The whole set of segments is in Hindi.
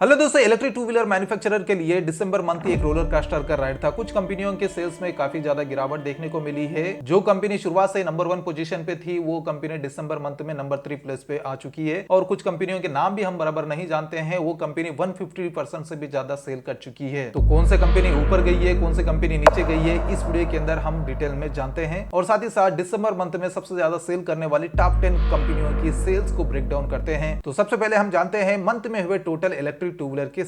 हेलो दोस्तों, इलेक्ट्रिक टू व्हीलर मैन्युफैक्चरर के लिए दिसंबर मंथ एक रोलर कोस्टर का राइड था। कुछ कंपनियों के सेल्स में काफी ज्यादा गिरावट देखने को मिली है। जो कंपनी शुरुआत से नंबर 1 पोजीशन पे थी वो कंपनी दिसंबर मंथ में नंबर 3 प्लेस पे आ चुकी है। और कुछ कंपनियों के नाम भी हम बराबर नहीं जानते हैं। वो कंपनी 150% से भी ज्यादा सेल कर चुकी है। तो कौन सी कंपनी ऊपर गई है, कौन सी कंपनी नीचे गई है, इस वीडियो के अंदर हम डिटेल में जानते हैं। और साथ ही साथ दिसंबर मंथ में सबसे ज्यादा सेल करने वाली टॉप 10 कंपनियों की सेल्स को ब्रेक डाउन करते हैं। तो सबसे पहले हम जानते हैं मंथ में हुए टोटल इलेक्ट्रिक टू व्हीलर के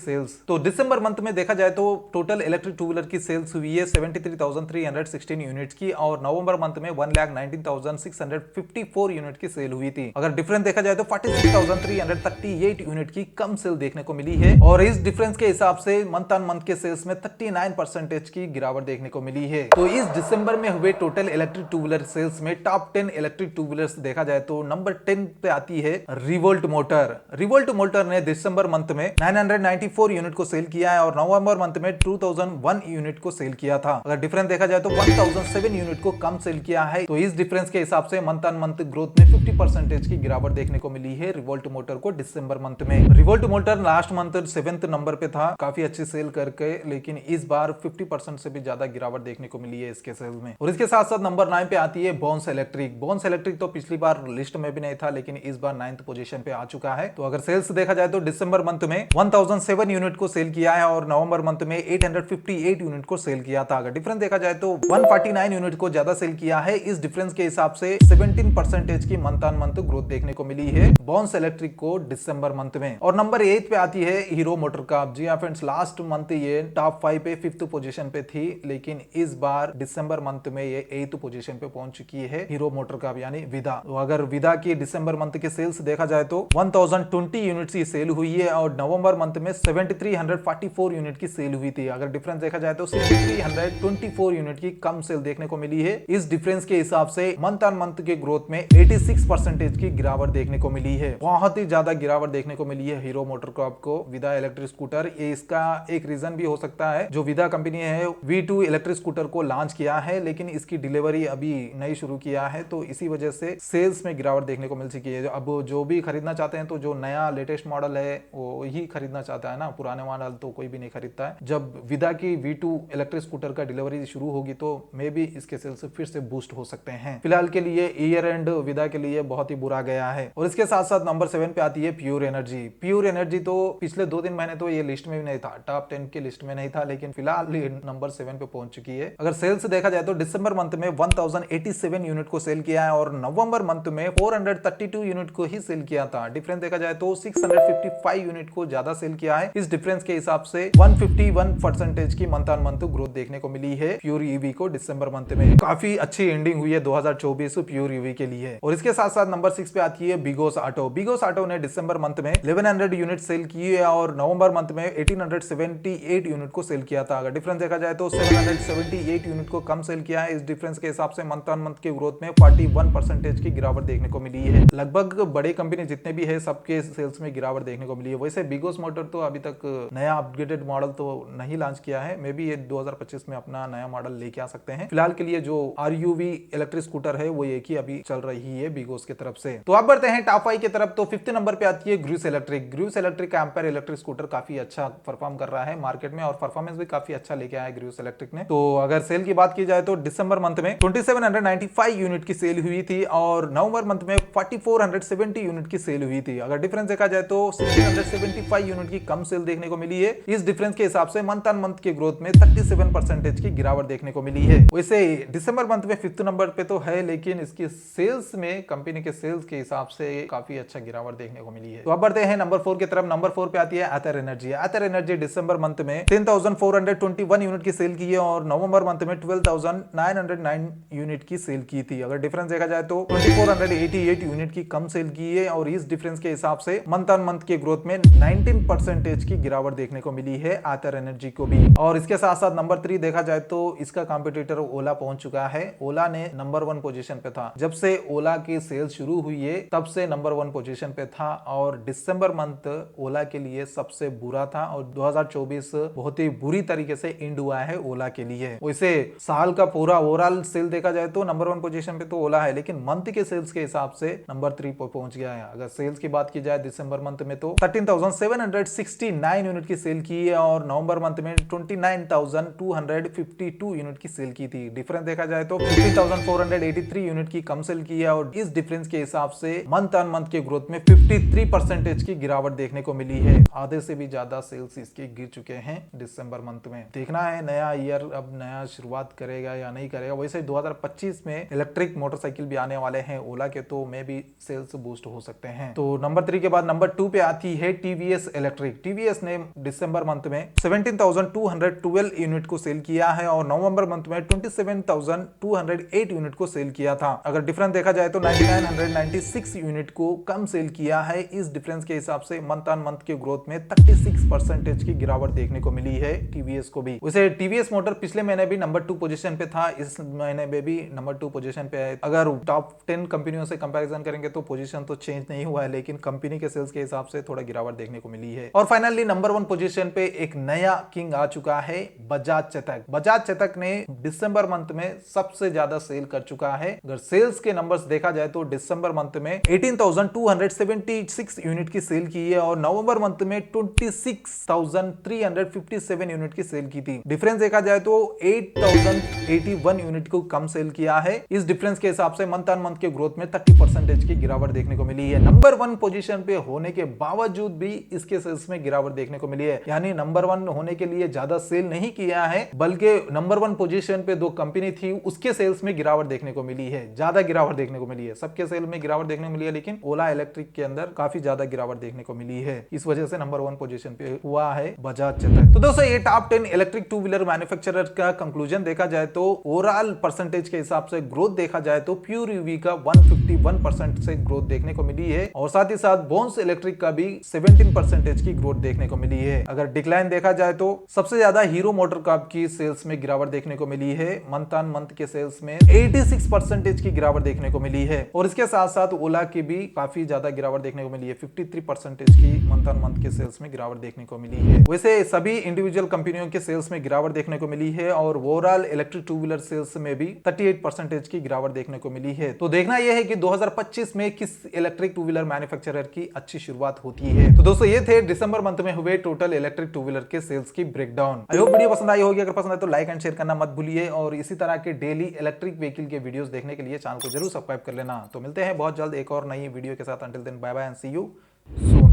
तो दिसंबर मंथ में देखा जाए तो टोटल इलेक्ट्रिक टू व्हीलर की सेल्स हुई है 73,316 यूनिट्स की। और नवंबर मंथ में 1,19,654 यूनिट की सेल हुई थी। अगर डिफरेंस देखा जाए तो 46,338 यूनिट की कम सेल देखने को मिली है। और इस डिफरेंस के हिसाब से मंथ ऑन मंथ के सेल्स में 39% की गिरावट देखने को मिली है। तो इस दिसंबर में हुए total electric two wheeler sales में टॉप 10 इलेक्ट्रिक टू व्हीलर्स देखा जाए तो नंबर 10 पे आती है रिवोल्ट मोटर। रिवोल्ट मोटर ने दिसंबर मंथ में 994 यूनिट को सेल किया है और नवंबर मंथ में 2001 यूनिट को सेल किया था। अगर डिफरेंस देखा जाए तो 1007 यूनिट को कम सेल किया है। तो इस डिफरेंस के हिसाब से मंथ ऑन मंथ ग्रोथ में 50% की गिरावट देखने को मिली है रिवोल्ट मोटर को दिसंबर मंथ में। Revolt motor last month 7th number पे था, काफी अच्छी सेल करके, लेकिन इस बार 50% से भी ज्यादा गिरावट देखने को मिली है इसके सेल में। और इसके साथ साथ नंबर 9 पे आती है बॉन्स इलेक्ट्रिक। बॉन्स इलेक्ट्रिक तो पिछली बार लिस्ट में भी नहीं था, लेकिन इस बार 9th पोजीशन पे आ चुका है। तो अगर सेल्स देखा जाए तो दिसंबर मंथ में 1007 यूनिट को सेल किया है और नवंबर मंथ में 858 यूनिट को सेल किया था। अगर डिफरेंस देखा जाए तो 149 यूनिट को ज्यादा सेल किया है। इस डिफरेंस के हिसाब से 17% की मंथ ऑन मंथ ग्रोथ देखने को मिली है बॉन्स इलेक्ट्रिक को दिसंबर मंथ में। और नंबर 8 पे आती है हीरो मोटरकॉर्प। जी हां फ्रेंड्स, लास्ट मंथ ये टॉप 5 पे 5th पोजीशन पे थी, लेकिन इस बार दिसंबर मंथ में ये 8th पोजीशन पे पहुंच चुकी है हीरो मोटरकॉर्प यानी विदा। तो अगर विदा की दिसंबर मंथ के सेल्स देखा जाए तो 1020 यूनिट्स की सेल हुई है और नवंबर मंथ में 7344 यूनिट की सेल हुई थी। अगर डिफरेंस देखा जाए तो 6324 यूनिट की कम सेल देखने को मिली है। इस डिफरेंस के हिसाब से मंथ ऑन मंथ के ग्रोथ में 86% की गिरावट देखने को मिली है। बहुत ही ज्यादा गिरावट देखने को मिली है हीरो मोटरकॉर्प को विदा इलेक्ट्रिक स्कूटर। ये इसका एक रीजन भी हो सकता है, जो विदा कंपनी है V2 इलेक्ट्रिक स्कूटर को लॉन्च किया है, लेकिन इसकी डिलीवरी अभी नहीं शुरू किया है, तो इसी वजह से सेल्स में गिरावट देखने को मिल चुकी है। अब जो भी खरीदना चाहते हैं तो जो नया लेटेस्ट मॉडल है वो ही खरीदना चाहता है ना, पुराने मॉडल तो कोई भी नहीं खरीदता है। जब विदा की V2 इलेक्ट्रिक स्कूटर का डिलीवरी शुरू होगी तो मे भी इसके सेल्स फिर से बूस्ट हो सकते हैं। फिलहाल के लिए ईयर एंड विदा के लिए बहुत ही बुरा गया है। और इसके साथ साथ नंबर 7 पे आती है प्योर एनर्जी। प्योर एनर्जी तो पिछले 2-3 महीने तो ये लिस्ट में भी नहीं था, टॉप 10 की लिस्ट में नहीं था, लेकिन फिलहाल नंबर 7 पे पहुंच चुकी है। अगर सेल्स देखा जाए तो दिसंबर मंथ में 1087 यूनिट को सेल किया है और नवंबर मंथ में 432 यूनिट को ही सेल किया था। डिफरेंस देखा जाए तो 655 यूनिट को ज्यादा सेल किया है। इस डिफरेंस के हिसाब से 151% की मंथ ऑन मंथ ग्रोथ देखने को मिली है प्योर ईवी को दिसंबर मंथ में। काफी अच्छी एंडिंग हुई है 2024 प्योर ईवी के लिए। और इसके साथ साथ नंबर 6 पे आती है बिगोस ऑटो। बिगोस ऑटो ने दिसंबर मंथ में 1100 यूनिट सेल की है और नवंबर मंथ में 1878 यूनिट को सेल किया था। अगर डिफरेंस देखा जाए तो 778 यूनिट को कम सेल किया है। इस डिफरेंस के हिसाब से मंथ ऑन मंथ की ग्रोथ में 41% की गिरावट देखने को मिली है। लगभग बड़े कंपनी जितने भी है सबके सेल्स में गिरावट देखने को मिली है। वैसे बिगोस मोटर तो अभी तक नया अपग्रेडेड मॉडल तो नहीं लॉन्च किया है, मे बी ये 2025 में अपना नया मॉडल लेके आ सकते हैं। फिलहाल के लिए जो RUV इलेक्ट्रिक स्कूटर है वो एक ही अभी चल रही है बिगोस की तरफ से। तो अब बढ़ते हैं टॉप 5 की तरफ। तो 5th नंबर पे आती है ग्रूस इलेक्ट्रिक। ग्रूस इलेक्ट्रिक का एम्पेयर इलेक्ट्रिक स्कूटर काफी अच्छा परफॉर्म कर रहा है मार्केट में और परफॉर्मेंस भी काफी अच्छा लेके आया है ग्रूस इलेक्ट्रिक ने। तो अगर सेल की बात की जाए तो दिसंबर मंथ में 2795 यूनिट की सेल हुई थी और नवंबर मंथ में 4470 यूनिट की सेल हुई थी। अगर डिफरेंस देखा जाए तो 1675 यूनिट की कम सेल देखने को मिली है। इस डिफरेंस के हिसाब से मंथ ऑन मंथ के ग्रोथ में 37% की गिरावट देखने को मिली है। वैसे दिसंबर मंथ में 5th नंबर पे तो है, लेकिन इसकी सेल्स में कंपनी के सेल्स के हिसाब से काफी अच्छा गिरावट देखने को मिली है। तो अब बढ़ते हैं नंबर 4 की तरफ। नंबर 4 पे आती है एथर एनर्जी। एथर एनर्जी दिसंबर मंथ में 10,421 यूनिट की सेल की है और नवंबर मंथ में 12,909 यूनिट की सेल की थी। अगर डिफरेंस देखा जाए तो 2488 यूनिट की कम सेल की है और इस डिफरेंस के हिसाब से मंथ ऑन मंथ के ग्रोथ में 19% की गिरावट देखने को मिली है एथर एनर्जी को भी। और इसके साथ साथ नंबर 3 देखा जाए तो इसका कॉम्पिटिटर ओला पहुंच चुका है। ओला ने नंबर 1 पोजीशन पे था। जब से ओला की सेल शुरू हुई है तब से नंबर 1 पोजीशन पे था और दिसंबर मंथ ओला के लिए सबसे बुरा था और 2024 बहुत ही बुरी तरीके से एंड हुआ है ओला के लिए। वैसे साल का पूरा ओवरऑल सेल देखा जाए तो नंबर 1 पोजीशन पे तो ओला है, लेकिन मंथ के सेल्स के हिसाब से नंबर 3 पर पहुंच गया है। अगर सेल्स की बात की जाए दिसंबर मंथ में तो 13,700 2169 यूनिट की सेल की है और नवंबर मंथ में 29,252 यूनिट की सेल की थी। डिफरेंस देखा जाए तो 15,483 यूनिट की कम सेल की है और इस डिफरेंस के हिसाब से मंथ ऑन मंथ के ग्रोथ में 53% की गिरावट देखने को मिली है। आधे से भी ज्यादा सेल्स इसके गिर चुके हैं दिसंबर मंथ में। देखना है नया ईयर अब नया शुरुआत करेगा या नहीं करेगा। वैसे 2025 में इलेक्ट्रिक मोटरसाइकिल भी आने वाले हैं ओला के, तो में भी सेल्स बूस्ट हो सकते हैं। तो नंबर 3 के बाद नंबर 2 पे आती है टीवीएस इलेक्ट्रिक। टीवीएस ने दिसंबर मंथ में 17,212 यूनिट को सेल किया है और नवंबर मंथ में 27,208 यूनिट को सेल किया था। अगर डिफरेंस देखा जाए तो 9,996 यूनिट को कम सेल किया है। इस डिफरेंस के हिसाब से मंथ ऑन मंथ के ग्रोथ में 36% की गिरावट देखने को मिली है टीवीएस को भी। वैसे टीवीएस मोटर पिछले महीने भी नंबर 2 पोजीशन पे था, इस महीने में भी नंबर 2 पोजीशन पे है। अगर टॉप 10 कंपनियों से कंपैरिजन करेंगे तो पोजीशन तो चेंज नहीं हुआ है, लेकिन कंपनी के सेल्स के हिसाब से थोड़ा गिरावट देखने को मिली है। और फाइनली नंबर 1 पोजीशन पे एक नया किंग आ चुका है, बजाज चेतक। बजाज चेतक ने दिसंबर मंथ में सबसे ज्यादा सेल कर चुका है। अगर सेल्स के नंबर्स देखा जाए तो दिसंबर मंथ में 18,276 यूनिट की सेल की है और नवंबर मंथ में 26,357 यूनिट की सेल की थी। डिफरेंस देखा जाए तो 8,081 यूनिट को कम सेल किया है। इस डिफरेंस के हिसाब से मंथ ऑन मंथ के ग्रोथ में 30% की गिरावट देखने को मिली है। नंबर 1 पोजीशन पे होने के बावजूद भी इसके सेल्स में गिरावट देखने को मिली है। यानी नंबर 1 होने के लिए ज्यादा सेल नहीं किया है, बल्कि नंबर 1 पोजीशन पे दो कंपनी थी उसके सेल्स में गिरावट देखने को मिली है। ज्यादा गिरावट देखने को मिली है। सबके सेल में गिरावट देखने को मिली है, लेकिन ओला इलेक्ट्रिक के अंदर काफी ज्यादा गिरावट देखने को मिली है। इस वजह से नंबर 1 पोजीशन पे हुआ है बजाज चेतक। तो दोस्तों ये top 10 electric two wheeler manufacturer का कंक्लूजन देखा जाए तो ओवरऑल परसेंटेज के हिसाब से ग्रोथ देखा जाए तो प्योर ईवी का 151% से ग्रोथ देखने को मिली है और साथ ही साथ बोन्स इलेक्ट्रिक का भी 17% की ग्रोथ देखने को मिली है। अगर डिक्लाइन देखा जाए तो सबसे ज्यादा हीरो मोटर कप की सेल्स में गिरावट देखने को मिली है। मंथ ऑन मंथ के सेल्स में 86% की गिरावट देखने को मिली है और इसके साथ साथ ओला की भी काफी ज्यादा गिरावट देखने को मिली है। 53% की मंथ ऑन मंथ के सेल्स में गिरावट देखने को मिली है। वैसे सभी इंडिविजुअल कंपनियों के सेल्स में गिरावट देखने को मिली है और overall electric two wheeler sales में भी 38% की गिरावट देखने को मिली है। तो देखना यह है कि 2025 में किस इलेक्ट्रिक टू व्हीलर मैन्युफैक्चरर की अच्छी शुरुआत होती है। तो दोस्तों ये थे दिसंबर मंथ में हुए टोटल इलेक्ट्रिक टू व्हीलर के सेल्स की ब्रेकडाउन। आई होप वीडियो पसंद आई होगी। अगर पसंद आए तो लाइक एंड शेयर करना मत भूलिए और इसी तरह के डेली इलेक्ट्रिक व्हीकल के वीडियोस देखने के लिए चैनल को जरूर सब्सक्राइब कर लेना। तो मिलते हैं बहुत जल्द एक और नई वीडियो के साथ। Until then bye bye and see you soon.